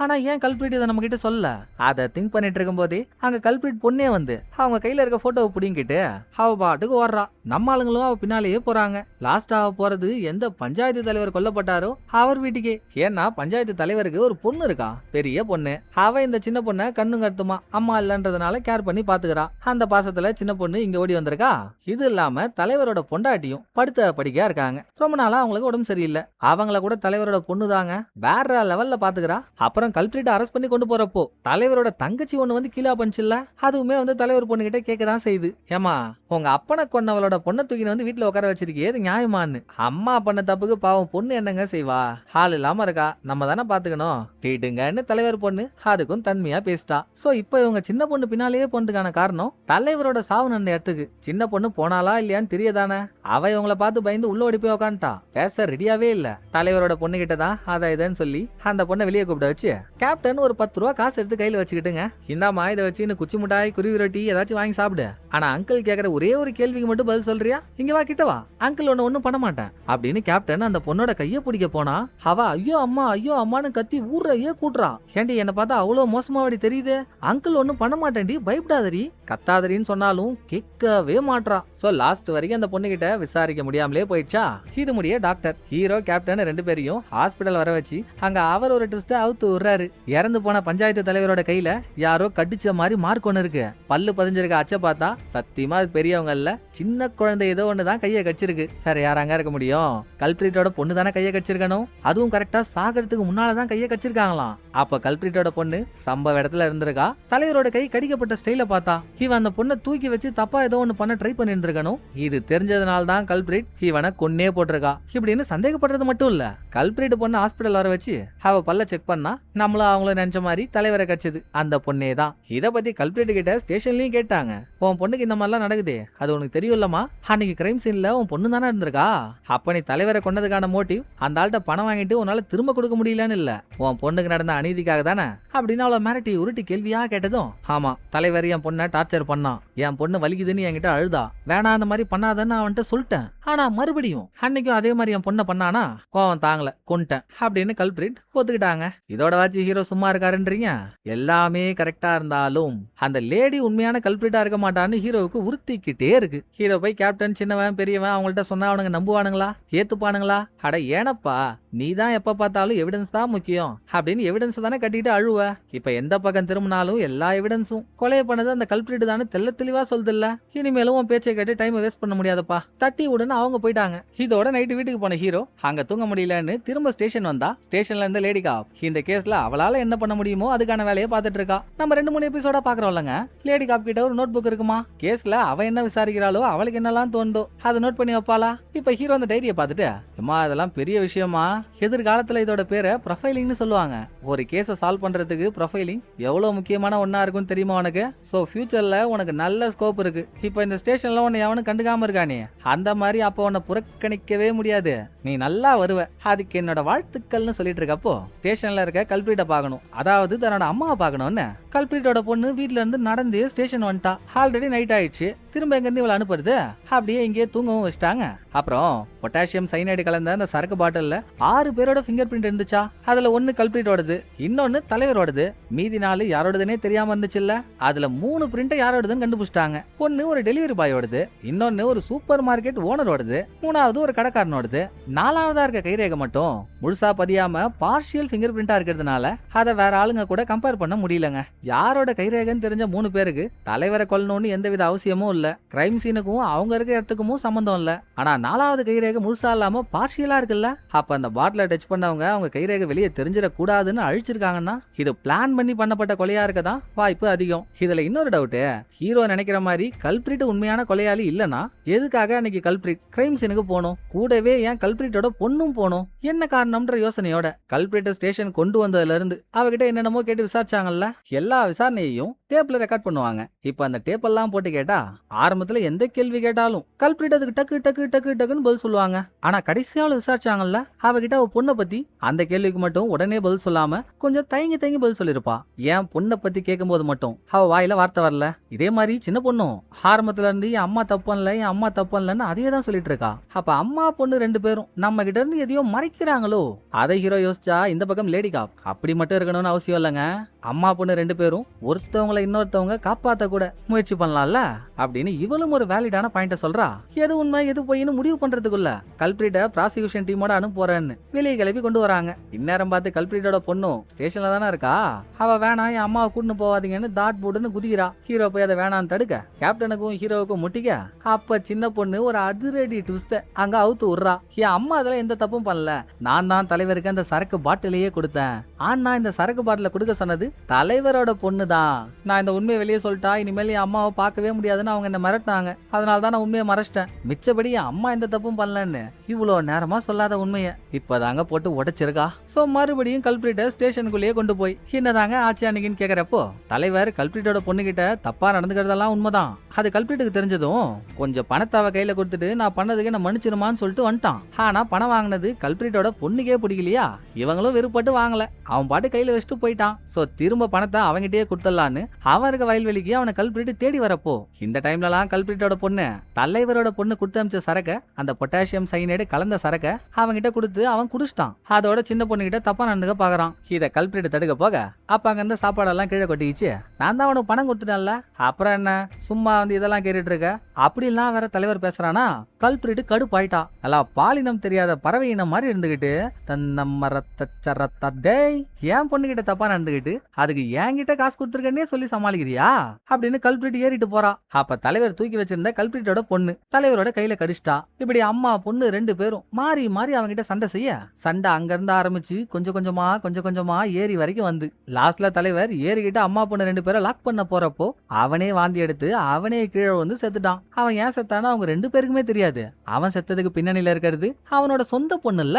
ஆனா ஏன் கல்பிரிட் இதை நம்ம கிட்ட சொல்ல? அதை திங்க் பண்ணிட்டு இருக்கும் போதே அங்க கல்பிரிட் பொண்ணே வந்து அவங்க கையில இருக்க போட்டோவை பிடிங்கிட்டு அவ பாட்டுக்கு ஓடுறா. நம்ம ஆளுங்களும் அவ பின்னாலேயே போறாங்க. லாஸ்ட் அவ போறது எந்த பஞ்சாயத்து தலைவர் கொல்லப்பட்டாரோ அவர் வீட்டுக்கே. ஏன்னா பஞ்சாயத்து தலைவருக்கு ஒரு பொண்ணு இருக்கா, பெரிய பொண்ணு. அவ இந்த சின்ன பொண்ணை கண்ணு கருத்துமா அம்மா இல்லன்றதுனால கேர் பண்ணி பாத்துக்கிறா. அந்த பாசத்துல சின்ன பொண்ணு இங்க ஓடி வந்திருக்கா. இது இல்லாம தலைவரோட பொண்டாட்டியும் படுத்த படிக்கா இருக்காங்க. ரொம்ப நாளா அவங்களுக்கு உடம்பு சரியில்லை. அவங்கள கூட தலைவரோட பொண்ணு தாங்க வேற லெவல்ல பாத்துக்கிறா. அப்புறம் கல்பிரிட் அரெஸ்ட் பண்ணி கொண்டு போறப்போ தலைவரோட தங்கச்சி ஒண்ணு வந்து கீழா பண்ணிச்சுல்ல, அதுவுமே வந்து தலைவர் பொண்ணு கிட்ட கேட்கதான் செய்யுது. ஏமா உங்க அப்பனை கொன்னவளோட பொண்ணை தூக்கின்னு வந்து வீட்டுல உட்கார வச்சிருக்கே, இது நியாயமான்னு. அம்மா பண்ண தப்புக்கு பாவம் பொண்ணு என்னங்க செய்வா? ஆள் இல்லாம இருக்கா, நம்ம தானே பாத்துக்கணும் கேட்டுங்கன்னு தலைவர் பொண்ணு அதுக்கும் தன்மையா பேசிட்டா. சோ இப்போ இவங்க சின்ன பொண்ணு பின்னாலேயே போனதுக்கான காரணம் தலைவரோட சாவு நடந்த இடத்துக்கு சின்ன பொண்ணு போனாலா இல்லையான்னு தெரியாதானே. அவ இவங்கள பார்த்து பயந்து உள்ள ஓடி போய் உக்காந்துட்டா. பேச ரெடியாவே இல்ல. தலைவரோட பொண்ணு கிட்டதான் அதை இதுன்னு சொல்லி அந்த பொண்ணை வெளியே கூப்பிட வச்சு கேப்டன் ஒரு 10 ரூபா காசு எடுத்து கையில வச்சுக்கிட்டுங்க, இந்தாமா இதை வச்சு இன்னும் குச்சி மிட்டாய் குருவி ரொட்டி ஏதாச்சும் வாங்கி சாப்பிடு. ஆனா அங்கிள் கேக்குற ஒரே ஒரு கேள்விக்கு மட்டும் பதில் சொல்றியா? இங்க வா கிட்ட வா, அங்கிள் ஒன்னும் பண்ண மாட்டேன் அப்படின்னு கேப்டன் அந்த பொண்ணோட கைய பிடிக்க போனா அவ ஐயோ அம்மான்னு கத்தி ஊர்றையே கூட்டுறா. ஏண்டி என்ன பார்த்தா அவ்வளவு மோசமாவடி தெரியுது? அங்கிள் ஒன்னும் பண்ண மாட்டேன்டி, பயப்படாதரி கத்தாதரின்னு சொன்னாலும் கேட்கவே மாட்றா. சோ லாஸ்ட் வரைக்கும் அந்த பொண்ணு கிட்ட விசாரிக்க முடியாமலே போயிடுச்சா. இது முடிய டாக்டர் ஹீரோ கேப்டன் 2 பேரையும் ஹாஸ்பிடல் வர வச்சு அங்க அவர் ஒரு ட்விஸ்ட அவுத்து விடுறாரு. இறந்து போன பஞ்சாயத்து தலைவரோட கையில யாரோ கடிச்ச மாதிரி மார்க் ஒண்ணு இருக்கு. பல்லு பதிஞ்சிருக்க அச்ச பார்த்தா சத்தியமா அது பெரியவங்க இல்ல, சின்ன குழந்தை ஏதோ ஒண்ணுதான் கையை கடிச்சிருக்கு. வேற யாராங்க இருக்க முடியும்? கல்பிரிட்டோட பொண்ணு தானே கையை கடிச்சிருக்கணும். அதுவும் கரெக்டா சாகிறதுக்கு முன்னாலதான் கையை கடிச்சிருக்காங்களாம். அப்ப கல்பிரிட்டோட பொண்ணு சம்பவ இடத்துல இருந்திருக்கா. தலைவரோட கை கடிக்கப்பட்ட ஸ்டைல பார்த்தா இவன் அந்த பொண்ணை தூக்கி வச்சு தப்பா ஏதோ ஒண்ணு பண்ண ட்ரை பண்ணிட்டு இருக்கணும். இது தெரிஞ்சதுனால தான் கல்பிரிட் இவனை கொன்னே போட்டிருக்கா இப்படின்னு சந்தேகப்படுறது மட்டும் இல்ல. கல்பிரிட் பொண்ணு ஹாஸ்பிட்டல் வர வச்சு அவ பல்ல செக் பண்ணா நம்மள அவங்கள நினைச்ச மாதிரி தலைவரை கட்சது அந்த பொண்ணே தான். இத பத்தி கல்பிரிட் கிட்ட ஸ்டேஷன்லயும் கேட்டாங்க. உன் பொண்ணுக்கு இந்த மாதிரிலாம் நடக்குது, அது உனக்கு தெரியும்லமா? அன்னைக்கு கிரைம் சீன்ல உன் பொண்ணு தானே இருந்திருக்கா. அப்ப நீ தலைவரை கொண்டதுக்கான மோட்டிவ் அந்த ஆள்கிட்ட பணம் வாங்கிட்டு உன்னால திரும்ப கொடுக்க முடியலன்னு இல்ல, உன் பொண்ணுக்கு நடந்த அநீதிக்காக தானே அப்படின்னு அவளை மிரட்டி உருட்டி கேள்வியா கேட்டதும், ஆமா தலைவர் என் பொண்ணை டார்ச்சர் பண்ணான், என் பொண்ணு வலிக்குதுன்னு என்கிட்ட அழுதா, வேணா அந்த மாதிரி பண்ணாதன்னு அவன்கிட்ட சொல்லிட்டேன். ஆனா மறுபடியும் அன்னைக்கும் அதே மாதிரி என் பொண்ணை பண்ணானா, கோவம் தாங்கல கொன்ட்டேன் அப்படின்னு கல்பிரிட் ஒத்துக்கிட்டாங்க. இதோட வாச்சு ஹீரோ சும்மா இருக்காருன்றீங்க? எல்லாமே கரெக்டா இருந்தாலும் அந்த லேடி உண்மையான கல்பிரிட்டா இருக்க மாட்டான்னு ஹீரோவுக்கு உறுத்திக்கிட்டே இருக்கு. ஹீரோ போய் கேப்டன் சின்னவன் பெரியவன் அவங்கள்ட்ட சொன்னா அவனுங்க நம்புவானுங்களா, ஏத்துப்பானுங்களா? அட ஏனப்பா, நீ தான் எப்ப பார்த்தாலும் எவிடன்ஸ் தான் முக்கியம் அப்படின்னு எவிடன்ஸ் தானே கட்டிட்டு அழுவ. இப்ப எந்த பக்கம் திரும்பினாலும் எல்லா எவிடன்ஸும் கொலையை பண்ணது அந்த கல்பிரிட் தானே தெல்ல தெளிவா சொல்லுது இல்ல. இனிமேலும் உன் பேச்சை கேட்டு டைம் வேஸ்ட் பண்ண முடியாதப்பா, தட்டி விடுன்னு அவங்க போயிட்டாங்க. இதோட நைட்டு வீட்டுக்கு போன ஹீரோ அங்க தூங்க முடியலன்னு திரும்ப ஸ்டேஷன் வந்தா. ஸ்டேஷன்ல இருந்த லேடி காப் இந்த கேஸ்ல அவளால என்ன பண்ண முடியுமோ அதுக்கான வேலையை பார்த்துட்டு இருக்கா. நம்ம 2-3 எபிசோட பாக்குறோம்லங்க. லேடி காப் கிட்ட ஒரு நோட் புக் இருக்குமா, கேஸ்ல அவ என்ன விசாரிக்கிறாளோ அவளுக்கு என்னெல்லாம் தோணுதோ அதை நோட் பண்ணி வைப்பாளா. இப்ப ஹீரோ அந்த டைரியை பார்த்துட்டு, அம்மா அதெல்லாம் பெரிய விஷயமா, எதிர்காலத்துல இதோட பேரை ப்ரொஃபைலிங்னு சொல்லுவாங்க. ஒரு கேஸை சால்வ் பண்றதுக்கு ப்ரொஃபைலிங் எவ்வளவு முக்கியமான ஒன்னா இருக்கும் தெரியுமா உனக்கு? சோ ஃபியூச்சர்ல உனக்கு நல்ல ஸ்கோப் இருக்கு. இப்ப இந்த ஸ்டேஷன்ல உன்னை எவனும் கண்டுக்காம இருக்கானே, அந்த மாதிரி அப்ப உன்னை புறக்கணிக்கவே முடியாது, நீ நல்லா வருவ, அதுக்கு என்னோட வாழ்த்துக்கள்னு சொல்லிட்டு இருக்கப்போ ஸ்டேஷன்ல இருக்க கல்பிரிட்ட பார்க்கணும், அதாவது தன்னோட அம்மாவை பார்க்கணும்னு கல்பிரிட்டோட பொண்ணு வீட்டுல இருந்து நடந்து ஸ்டேஷன் வந்துட்டா. ஆல்ரெடி நைட் ஆயிடுச்சு. திரும்ப எங்க இருந்து இவளை அனுப்புறது? அப்படியே இங்கே தூங்கவும் வச்சிட்டாங்க. அப்புறம் பொட்டாசியம் சைனைடு கலந்த அந்த சரக்கு பாட்டில்ல 6 பேரோட ஃபிங்கர் பிரிண்ட் இருந்துச்சா. அதுல 1 கல்பிரிட்டோடது, இன்னொன்னு தலைவரோடது, மீதி 4 யாரோடதுனே தெரியாம இருந்துச்சுல்ல. அதுல 3 பிரிண்ட் யாரோடதுன்னு கண்டுபிடிச்சிட்டாங்க. ஒன்னு ஒரு டெலிவரி பாயோடது, இன்னொன்னு ஒரு சூப்பர் மார்க்கெட் ஓனரோடது, 3வது ஒரு கடைக்காரனோடது, 4வதா இருக்க கைரேகை மட்டும் முழுசா பதியாம பார்ஷியல் ஃபிங்கர் பிரிண்டா இருக்கிறதுனால அதை வேற ஆளுங்க கூட கம்பேர் பண்ண முடியலங்க. யாரோட கைரேகன்னு தெரிஞ்ச 3 பேருக்கு தலைவரை கொல்லணும்னு எந்தவித அவசியமும் இல்ல. கிரைம் சீனுக்கும் அவங்க இருக்க இடத்துக்கும் சம்பந்தம் இல்ல. ஆனா 4வது கைரேகை முழுசா இல்லாம பார்ஷியலா இருக்குல்ல. அப்ப அந்த பாட்டில டச் பண்ணவங்க அவங்க கைரேகை வெளியே தெரிஞ்சிட கூடாதுன்னு அழிச்சிருக்காங்கன்னா இது பிளான் பண்ணி பண்ணப்பட்ட கொலையா இருக்கதான் வாய்ப்பு அதிகம். இதுல இன்னொரு டவுட், ஹீரோ நினைக்கிற மாதிரி கல்பிரிட் உண்மையான கொலையாளி இல்லனா எதுக்காக அன்னைக்கு கல்பிரிட் கிரைம் சீனுக்கு போனோம்? கூடவே ஏன் கல்பிரிட்டோட பொண்ணும் போனோம்? என்ன காரணம்ன்ற யோசனையோட கல்பிரிட்ட ஸ்டேஷன் கொண்டு வந்ததுல இருந்து அவகிட்ட என்னென்னமோ கேட்டு விசாரிச்சாங்கல்ல. எல்லா விசாரணையையும் டேப்ல ரெக்கார்ட் பண்ணுவாங்க. இப்ப அந்த டேப் எல்லாம் போட்டு கேட்டா ஆரம்பத்துல எந்த கேள்வி கேட்டாலும் கல்பிரிட் அதுக்கு டக்கு டக்கு டக்கு டக்குன்னு பதில் சொல்லுவாங்க. ஆனா கடைசியால விசாரிச்சாங்கல்ல அவகிட்ட அவ பொண்ணை பத்தி அந்த கேள்விக்கு மட்டும் உடனே பதில் சொல்லாம கொஞ்சம் தயங்கி தயங்கி பதில் சொல்லிருப்பா. ஏன் பொண்ணை பத்தி கேட்கும் போது மட்டும் அவ வாயில வார்த்தை வரல. இதே மாதிரி சின்ன பொண்ணும் ஆரம்பத்துல இருந்து என் அம்மா தப்பன்ல என் அம்மா தப்பன்லன்னு அதே தான் சொல்லிட்டு இருக்கா. அப்ப அம்மா பொண்ணு 2 பேரும் நம்ம கிட்ட இருந்து எதையோ மறைக்கிறாங்களோ? அதை ஹீரோ யோசிச்சா இந்த பக்கம் லேடி காப் அப்படி மட்டும் இருக்கணும்னு அவசியம் இல்லைங்க. அம்மா பொண்ணு 2 பேரும் ஒருத்தவங்களை இன்னொருத்தவங்க காப்பாத்த கூட முயற்சி பண்ணலாம்ல அப்படின்னு இவளும் ஒரு வேலிடான பாயிண்ட சொல்றா. எது உண்மை எது போயின்னு முடிவு பண்றதுக்குள்ள கல்பிரிட்ட ப்ராசிக்யூஷன் டீமோட அனுப்புறேன்னு வெளியே கிளப்பி கொண்டு வராங்க. இந்நேரம் பார்த்து கல்பிரிட்டோட பொண்ணும் ஸ்டேஷன்ல தானே இருக்கா. அவ வேணாம் என் அம்மாவை கூட்டின்னு போவாதீங்கன்னு தாட் போட்டுன்னு குதிக்கிறா. ஹீரோ போய் அதை வேணான்னு தடுக்க கேப்டனுக்கும் ஹீரோவுக்கும் முட்டிக்க அப்ப சின்ன பொண்ணு ஒரு அதிரடி ட்விஸ்ட் அங்க அவுத்து விடுறா. என் அம்மா அதுல எந்த தப்பும் பண்ணல, நான் தான் தலைவருக்கு அந்த சரக்கு பாட்டிலேயே கொடுத்தேன். ஆனா இந்த சரக்கு பாட்டில கொடுக்க சொன்னது தலைவரோட பொண்ணு தான். நான் இந்த உண்மையை வெளியே சொல்லிட்டா இனிமேல் என் அம்மாவை பார்க்கவே முடியாதுன்னு அவங்க என்ன மிரட்டினாங்க. அதனால தான் நான் உண்மையை மறைச்சிட்டேன். மிச்சபடி என் அம்மா எந்த தப்பும் பண்ணலன்னு இவ்வளோ நேரமா சொல்லாத உண்மையை இப்பதாங்க போட்டு உடைச்சிருக்கா. சோ மறுபடியும் கல்பிரிட்ட ஸ்டேஷனுக்குள்ளேயே கொண்டு போய் என்னதாங்க ஆச்சு அன்னைக்குன்னு கேக்குறப்போ தலைவர் கல்பிரிட்டோட பொண்ணு கிட்ட தப்பா நடந்துக்கிறதெல்லாம் உண்மைதான். அது கல்பிரிட்டுக்கு தெரிஞ்சதும் கொஞ்சம் பணத்தை அவ கையில கொடுத்துட்டு நான் பண்ணதுக்கு என்ன மன்னிச்சிருமான்னு சொல்லிட்டு வந்துட்டான். ஆனா பணம் வாங்கினது கல்பிரிட்டோட பொண்ணுக்கே பிடிக்கலையா. இவங்களும் விருப்பப்பட்டு வாங்கல, அவன் பாட்டு கையில வச்சுட்டு போயிட்டான். சோ திரும்ப பணத்தை அவங்கிட்டே கொடுத்துடலான்னு அவருக்கு வயல்வெளிக்கு அவனை கல்பிரிட்டு தேடி வரப்போ இந்த டைம்லலாம் கல்பிரிட்டோட பொண்ணு தலைவரோட பொண்ணு கொடுத்து அமைச்ச சரக்க அந்த பொட்டாசியம் சைனைடு கலந்த சரக்க அவங்கிட்ட கொடுத்து அவன் குடிச்சிட்டான். அதோட சின்ன பொண்ணு கிட்ட தப்பா நடந்துக்க பாக்குறான். இதை கல்பிரிட்டு தடுக்க போக அப்ப அங்க இருந்த சாப்பாடெல்லாம் கீழே கொட்டிச்சு. நான் தான் அவனுக்கு பணம் கொடுத்துட்டேன்ல, அப்புறம் என்ன சும்மா வந்து இதெல்லாம் கேட்டுட்டு இருக்க அப்படின்லாம் வேற தலைவர் பேசுறானா. கல்பிரிட்டு கடுப்பாயிட்டா. நல்லா பாலினம் தெரியாத பறவை இனம் மாதிரி இருந்துகிட்டு டேய் ஏன் பொண்ணு கிட்ட தப்பா நடந்துகிட்டு அதுக்கு என்கிட்ட காசு கொடுத்துருக்கே சொல்லி சமாளிக்கிறியா அப்படின்னு கல்பிரிட் ஏறிட்டு போறா. அப்ப தலைவர் தூக்கி வச்சிருந்த கல்பிரிட்டோட பொண்ணு தலைவரோட கையில கடிச்சிட்டா. இப்படி அம்மா பொண்ணு 2 பேரும் மாறி மாறி அவங்கிட்ட சண்டை செய்ய சண்டை அங்க இருந்து ஆரம்பிச்சு கொஞ்சம் கொஞ்சமா ஏறி வரைக்கும் வந்து லாஸ்ட்ல தலைவர் ஏறிக்கிட்டு அம்மா பொண்ணு 2 பேரை லாக் பண்ண போறப்போ அவனே வாந்தி எடுத்து அவனே கீழே வந்து செத்துட்டான். அவன் ஏன் செத்தானா அவங்க 2 பேருக்குமே தெரியாது. அவன் செத்ததுக்கு பின்னணியில இருக்கிறது அவனோட சொந்த பொண்ணு இல்ல.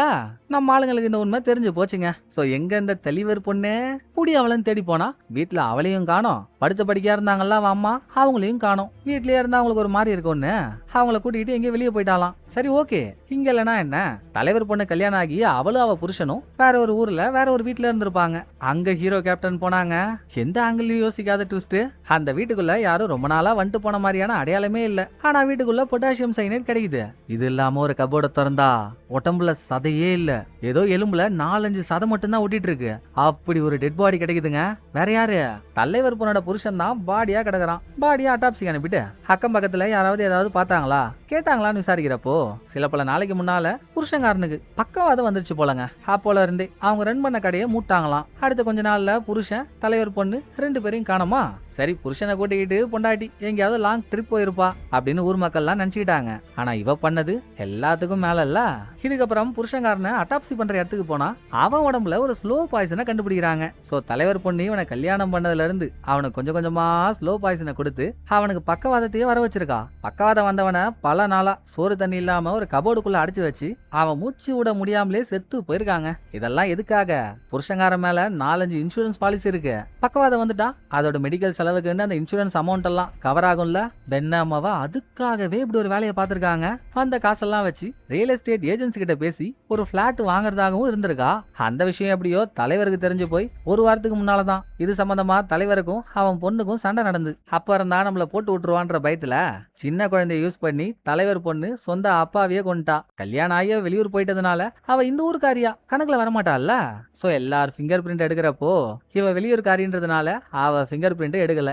நம்ம ஆளுங்களுக்கு இந்த உண்மை தெரிஞ்சு போச்சுங்க. சோ எங்க இந்த தெளிவர் பொண்ணு புடி அவளன்னு தேடி போனா வீட்டுல அவளையும் காணோம். படுத்த படிக்கா இருந்தாங்கல்ல அவன் அம்மா, அவங்களையும் காணோம். வீட்லயே இருந்தா அவங்களுக்கு ஒரு மாதிரி இருக்கும்னு அவங்கள கூட்டிகிட்டு எங்கேயும் வெளியே போயிட்டாலாம். சரி ஓகே, இங்க இல்லனா என்ன, தலைவர் பொண்ணு கல்யாணம் ஆகி அவளும் அவ புருஷனும் வேற ஒரு ஊர்ல வேற ஒரு வீட்டுல இருந்திருப்பாங்க. அங்க ஹீரோ கேப்டன் போனாங்க. எந்த ஆங்கிலையும் யோசிக்காத ட்விஸ்ட். அந்த வீட்டுக்குள்ள யாரும் ரொம்ப நாளா வந்துட்டு போன மாதிரியான அடையாளமே இல்ல. ஆனா வீட்டுக்குள்ள பொட்டாசியம் சைனேட் கிடைக்குது. இது இல்லாம ஒரு கபோர்ட திறந்தா உடம்புல சதையே இல்ல, ஏதோ எலும்புல 4-5 சதை மட்டும் தான் ஒட்டிட்டு இருக்கு. அப்படி ஒரு டெட் பாடி கிடைக்குதுங்க. வேற யாரு, தலைவர் பொண்ணோட புருஷன் தான் பாடியா கிடக்குறான். பாடியா அட்டாப்சி அனுப்பிட்டு அக்கம் பக்கத்துல யாராவது ஏதாவது பார்த்தாங்களா கேட்டாங்களான்னு விசாரிக்கிறப்போ சில பல நாளைக்கு முன்னால புருஷங்காரனுக்கு பக்கவாதம் வந்துருச்சு போலங்க. அப்போல இருந்தே அவங்க ரன் பண்ண கடையை மூட்டாங்களாம். அடுத்த கொஞ்ச நாள்ல புருஷன் தலைவர் பொண்ணு 2 பேரையும் காணோமா. சரி, புருஷனை கூட்டிக்கிட்டு பொண்டாட்டி எங்கேயாவது லாங் ட்ரிப் போயிருப்பா அப்படின்னு ஊர் மக்கள்லாம் நினைச்சுக்கிட்டாங்க. ஆனா இவ பண்ணது எல்லாத்துக்கும் மேல இல்ல. இதுக்கப்புறம் புருஷங்காரனை அட்டாப்சி பண்ற இடத்துக்கு போனா அவன் உடம்புல ஒரு ஸ்லோ பாய்சனை கண்டுபிடிக்கிறாங்க. சோ தலைவர் பொண்ணு இவனை கல்யாணம் பண்ணதுல இருந்து அவனுக்கு கொஞ்சம் கொஞ்சமா ஸ்லோ பாய்சனை கொடுத்து அவனுக்கு பக்கவாதத்தையே வர வச்சிருக்கா. பக்கவாதம் வந்தவனை பல நாளா சோறு தண்ணி இல்லாம ஒரு கபோர்டுக்குள்ள அடைச்சு வச்சு அவன் மூச்சு விட முடியாமலே செத்து போயிருக்காங்க. இதெல்லாம் எதுக்காக, புருஷங்காரன் மேல 4-5 இன்சூரன்ஸ் பாலிசி இருக்கு. பக்கவாதம் வந்துட்டா அதோட மெடிக்கல் செலவுக்குன்னு அந்த இன்சூரன்ஸ் அமௌண்ட் எல்லாம் கவர் ஆகும்ல. பெண்ணாமாவா அதுக்காகவே இப்படி ஒரு வேலையை பார்த்திருக்காங்க. அந்த காசெல்லாம் வச்சு ரியல் எஸ்டேட் ஏஜென்சி கிட்ட பேசி ஒரு பிளாட் வாங்குறதாகவும் இருந்திருக்கா. அந்த விஷயம் எப்படியோ தலைவருக்கு தெரிஞ்சு போய் ஒரு வாரத்துக்கு முன்னாலதான் இது சம்பந்தமா தலைவருக்கும் அவன் பொண்ணுக்கும் சண்டை நடந்து. அப்ப இருந்தா நம்மள போட்டு விட்டுருவான்ற பயத்துல சின்ன குழந்தைய யூஸ் பண்ணி தலைவர் பொண்ணு சொந்த அப்பாவையே கொண்டுட்டா. கல்யாணம் ஆகிய வெளியூர் போயிட்டதுனால அவ இந்த ஊருக்காரியா கணக்குல வரமாட்டாள்ல. சோ எல்லார் ஃபிங்கர் பிரிண்ட் எடுக்கிறப்போ இவ வெளியூர்காரின்றதுனால அவ ஃபிங்கர் பிரிண்ட் எடுக்கல.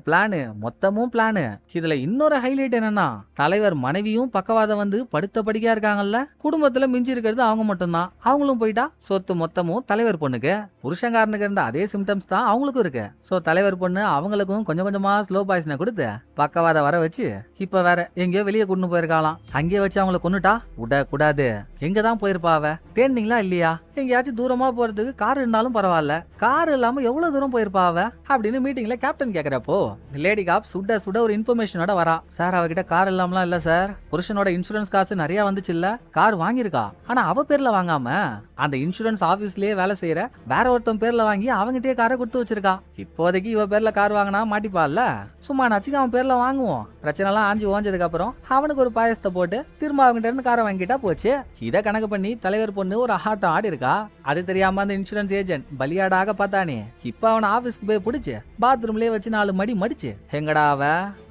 பிளானு மொத்தமும் பிளானு. இதுல இன்னொரு ஹைலைட் என்னன்னா, தலைவர் மனைவியும் பக்கவாதம் வந்து படுத்த படிக்கா இருக்காங்கல்ல. குடும்பத்துல மிஞ்சி இருக்கிறது அவங்க மட்டும்தான். அவங்களும் போயிட்டா சொத்து மொத்தமும் தலைவர் பொண்ணுக்கு. புருஷங்காரனுக்கு இருந்த அதே சிம்டம்ஸ் தான் அவங்களுக்கும் இருக்கு. சோ தலைவர் பொண்ணு அவங்களுக்கும் கொஞ்சம் கொஞ்சமா ஸ்லோ பாய்சனை கொடுத்து பக்கவாதம் வர வச்சு இப்ப வேற எங்கேயோ வெளியே கொண்டு போயிருக்காளாம். அங்கேயே வச்சு அவங்கள கொன்னுட்டா விடக்கூடாது. எங்கதான் போயிருப்பா அவ, தேடினீங்களா இல்லையா? எங்கேயாச்சும் தூரமா போறதுக்கு கார் இருந்தாலும் பரவாயில்ல, கார் இல்லாம எவ்வளவு தூரம் போயிருப்பா அவ அப்படின்னு மீட்டிங்ல கேப்டன் கேக்குறப்போ லேடி காப் சுட சுட ஒரு இன்ஃபர்மேஷனோட வரா. சார் அவகிட்ட கார் இல்லாமலாம் இல்ல சார், புருஷனோட இன்சூரன்ஸ் காசு நிறைய வந்துச்சு இல்ல, கார் வாங்கியிருக்கா. ஆனா அவ பேர்ல வாங்காம அந்த இன்சூரன்ஸ் ஆபீஸ்லயே வேலை செய்யற வேற ஒருத்தன் பேர்ல வாங்கி அவங்கிட்டே காரை கொடுத்து வச்சிருக்கா. இப்போதைக்கு இவ பேர்ல கார் வாங்கினா மாட்டிப்பால, சும்மா நச்சுக்கு அவன் பேர்ல வாங்குவோம். பிரச்சனை எல்லாம் ஆஞ்சி ஓஞ்சதுக்கு அப்புறம் அவனுக்கு ஒரு பாயசத்தை போட்டு திரும்ப அவங்கிட்ட இருந்து காரை வாங்கிட்டா போச்சு. இதை கணக்கு பண்ணி தலைவர் பொண்ணு ஒரு ஆட்டம் ஆடி இருக்கா. அது தெரியாம அந்த இன்சூரன்ஸ் ஏஜென்ட் பலியாடாக பார்த்தானே. இப்ப அவனை ஆபீஸ்க்கு போய் பிடிச்சு பாத்ரூம்லயே வச்சு 4 மடி மடிச்சு, எங்கடா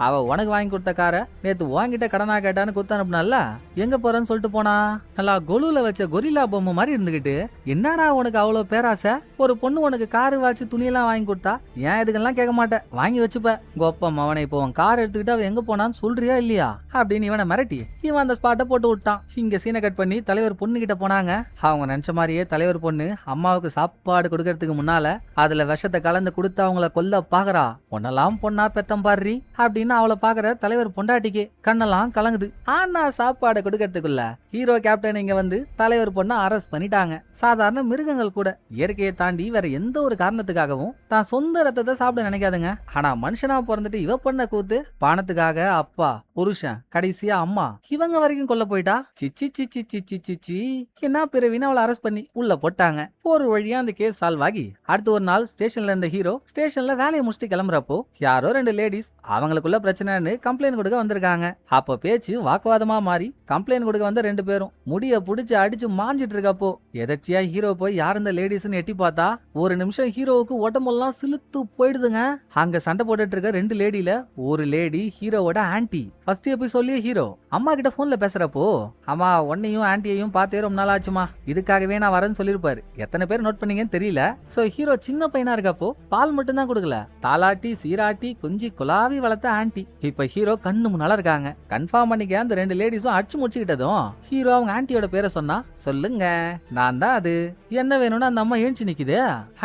அவ உனக்கு வாங்கி கொடுத்த காரை நேத்து வாங்கிட்ட கடனா கேட்டான்னு குத்து அனுப்புனால, எங்க போறேன்னு சொல்லிட்டு போனா. நல்லா கொலுல வச்ச கொரில்லா பொம்மை மாதிரி இருந்துகிட்டு, என்னடா உனக்கு அவ்வளவு பேராசை, ஒரு பொண்ணு உனக்கு காரு வாச்சு துணியெல்லாம் வாங்கி கொடுத்தா ஏன் இதுக்கெல்லாம் கேட்க மாட்டேன், வாங்கி வச்சுப்ப. கோப்பம் அவனை இப்போ உன் கார் எடுத்துக்கிட்டு அவ எங்க போனான்னு சொல்றியா இல்லையா அப்படின்னு இவனை மிரட்டி இவன் அந்த ஸ்பாட்டை போட்டு விட்டான். இங்க சீனை கட் பண்ணி தலைவர் பொண்ணு கிட்ட போனாங்க. அவங்க நினைச்ச மாதிரியே தலைவர் பொண்ணு அம்மாவுக்கு சாப்பாடு கொடுக்கறதுக்கு முன்னால அதுல விஷத்தை கலந்து கொடுத்து அவங்கள கொல்ல பாக்குறா. பொண்ணெல்லாம் பொண்ணா பெத்தம் பாடுறி அப்படின்னு அவளை பாக்குற தலைவர் பொண்டாட்டிக்கு கண்ணெல்லாம் கலங்குது. ஆனா சாப்பாடு கொடுக்கறதுக்குள்ள ஹீரோ கேப்டன் இங்க வந்து தலைவர் பொண்ணை அரெஸ்ட் பண்ணிட்டாங்க. சாதாரண மிருகங்கள் கூட இயற்கையை தாண்டி வேற எந்த ஒரு காரணத்துக்காகவும் தான் சொந்த ரத்தத்தை சாப்பிட நினைக்காதுங்க. ஆனா மனுஷனா பிறந்துட்டு இவ பண்ண கூத்து பணத்துக்காக அப்பா, புருஷன், கடைசியா அம்மா இவங்க வரைக்கும் கொல்ல போயிட்டா. சிச்சி சிச்சி சிச்சி சிச்சி என்ன பிறவின்னு அவளை அரெஸ்ட் பண்ணி உள்ள போட்டாங்க. ஒரு வழியா அந்த கேஸ் சால்வ் ஆகி அடுத்த ஒரு நாள் ஸ்டேஷன்ல இருந்த ஹீரோ ஸ்டேஷன்ல வேலையை முடிச்சுட்டு கிளம்புறப்போ யாரோ 2 லேடிஸ் அவங்களுக்குள்ள பிரச்சனைன்னு கம்ப்ளைண்ட் கொடுக்க வந்திருக்காங்க. அப்ப பேச்சு வாக்குவாதமா மாறி கம்ப்ளைண்ட் கொடுக்க வந்த 2 பேரும் முடிய புடிச்சு அடிச்சு மாஞ்சிட்டு இருக்கப்போ எதர்ச்சியா ஹீரோ போய் யார் இந்த லேடிஸ்ன்னு எட்டி பார்த்தா ஒரு நிமிஷம் ஹீரோவுக்கு உடம்பெல்லாம் சிலுத்து போயிடுதுங்க. அங்க சண்டை போட்டுட்டு இருக்க 2 லேடியில ஒரு லேடி ஹீரோவோட ஆன்டி. ஃபர்ஸ்ட் எபிசோட்லயே ஹீரோ அம்மா கிட்ட போன்ல பேசுறப்போ, அம்மா உன்னையும் ஆன்டியையும் பார்த்தே ரொம்ப நாள் ஆச்சுமா, இதுக்காகவே நான் வரேன்னு சொல்லிருப்பாரு. எத்தனை பேர் நோட் பண்ணீங்கன்னு தெரியல. சோ ஹீரோ சின்ன பையனா இருக்கப்போ பால் மட்டும் தான் கொடுக்கல, தாலாட்டி சீராட்டி கொஞ்சி குலாவி வளர்த்த ஆன்டி இப்ப ஹீரோ கண்ணு முன்னால இருக்காங்க. கன்ஃபார்ம் பண்ணிக்க அந்த 2 லேடிஸும் அடிச்சு முடிச்சுக்கிட்டதும் ஹீரோ அவங்க ஆன்டியோட பேரை சொன்னா, சொல்லுங்க நான் தான் அது, என்ன வேணும்னு அந்த அம்மா ஏஞ்சி நிக்குது.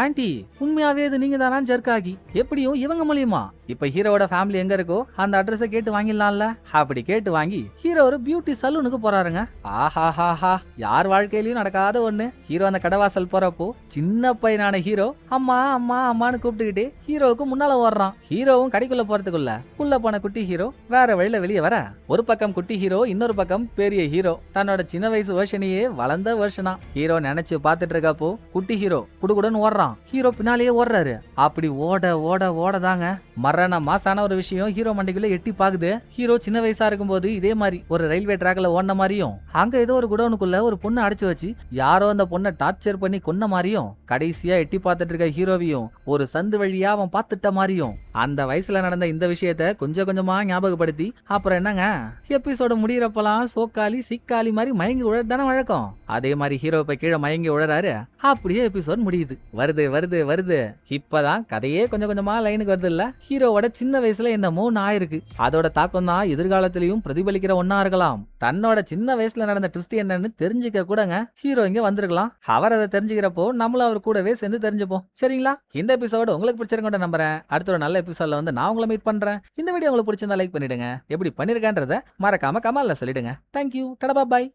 ஆன்டி உண்மையாவே இது நீங்க தானான்னு ஜர்க்காகி எப்படியும் இவங்க மூலியமா இப்ப ஹீரோவோட ஃபேமிலி எங்க இருக்கோ அந்த அட்ரஸை கேட்டு வாங்கிடலாம்ல. அப்படி கேட்டு வாங்கி ஹீரோ ஒரு பியூட்டி சலூனுக்கு போறாருங்க. ஆஹாஹாஹா, யார் வாழ்க்கையிலயும் நடக்காத ஒண்ணு. ஹீரோ அந்த கடவாசல் போறப்போ சின்ன பையனான ஹீரோ அம்மா அம்மா அம்மான்னு கூப்பிட்டுக்கிட்டே ஹீரோவுக்கு முன்னால ஓடுறான். ஹீரோவும் கடைக்குள்ள போறதுக்குள்ள உள்ள போன குட்டி ஹீரோ வேற வழியில வெளியே வர, ஒரு பக்கம் குட்டி ஹீரோ, இன்னொரு பக்கம் பெரிய ஹீரோ தன்னோட சின்ன வயசு வெர்ஷனையே வளர்ந்த வெர்ஷனா ஹீரோ நினைச்சு பாத்துட்டு இருக்கப்போ குட்டி ஹீரோ குடுகுடுன்னு ஓடுறான். ஹீரோ பின்னாலேயே ஓடுறாரு. அப்படி ஓட ஓட ஓடதாங்க மரண மாசான ஒரு விஷயம் ஹீரோ மண்டைக்குள்ள எட்டி பாக்குது. ஹீரோ சின்ன வயசா இருக்கும்போது இதே மாதிரி ஒரு ரயில்வே டிராக்ல ஓடின மாதிரியும், அங்க ஏதோ ஒரு குடோனுக்குள்ள ஒரு பொண்ணு அடைச்சு வச்சு யாரோ அந்த பொண்ணை டார்ச்சர் பண்ணி கொன்ன மாதிரியும், கடைசியா எட்டி பார்த்துட்டு இருக்க ஹீரோவையும் ஒரு சந்து வழியா அவன் பார்த்துட்ட மாதிரியும், அந்த வயசுல நடந்த இந்த விஷயத்த கொஞ்சம் கொஞ்சமா ஞாபகப்படுத்தி அப்புறம் என்னங்க எபிசோட முடியறப்பெல்லாம் சோக்காளி சிக்காளி மாதிரி மயங்கி உழதானே வழக்கம். அதே மாதிரி ஹீரோ இப்ப கீழே மயங்கி உழறாரு. அப்படியே எபிசோட் முடியுது. வருது வருது வருது. இப்பதான் கதையே கொஞ்சம் கொஞ்சமா லைனுக்கு வருது இல்ல. ஹீரோவோட சின்ன வயசுல என்னமோ ஆயிருக்கு. அதோட தாக்கம் தான் எதிர்காலத்திலையும் பிரதிபலிக்கிற ஒன்னா இருக்கலாம். தன்னோட சின்ன வயசுல நடந்த ட்விஸ்ட் என்னன்னு தெரிஞ்சுக்க கூடங்க ஹீரோ இங்க வந்திருக்கலாம். அவர் அதை தெரிஞ்சுக்கிறப்போ நம்மளும் அவர் கூடவே சேர்ந்து தெரிஞ்சுப்போம். சரிங்களா? இந்த எபிசோடு உங்களுக்கு பிடிச்சிருக்கோட நம்புறேன். அடுத்த ஒரு நல்ல எபிசோட்ல வந்து நான் உங்களை மீட் பண்றேன். இந்த வீடியோ உங்களுக்கு பிடிச்சிருந்தா லைக் பண்ணிடுங்க. எப்படி பண்ணிருக்கேன்றத மறக்காம கமெண்ட்ல சொல்லிடுங்க. தேங்க்யூ. டடா பாய்.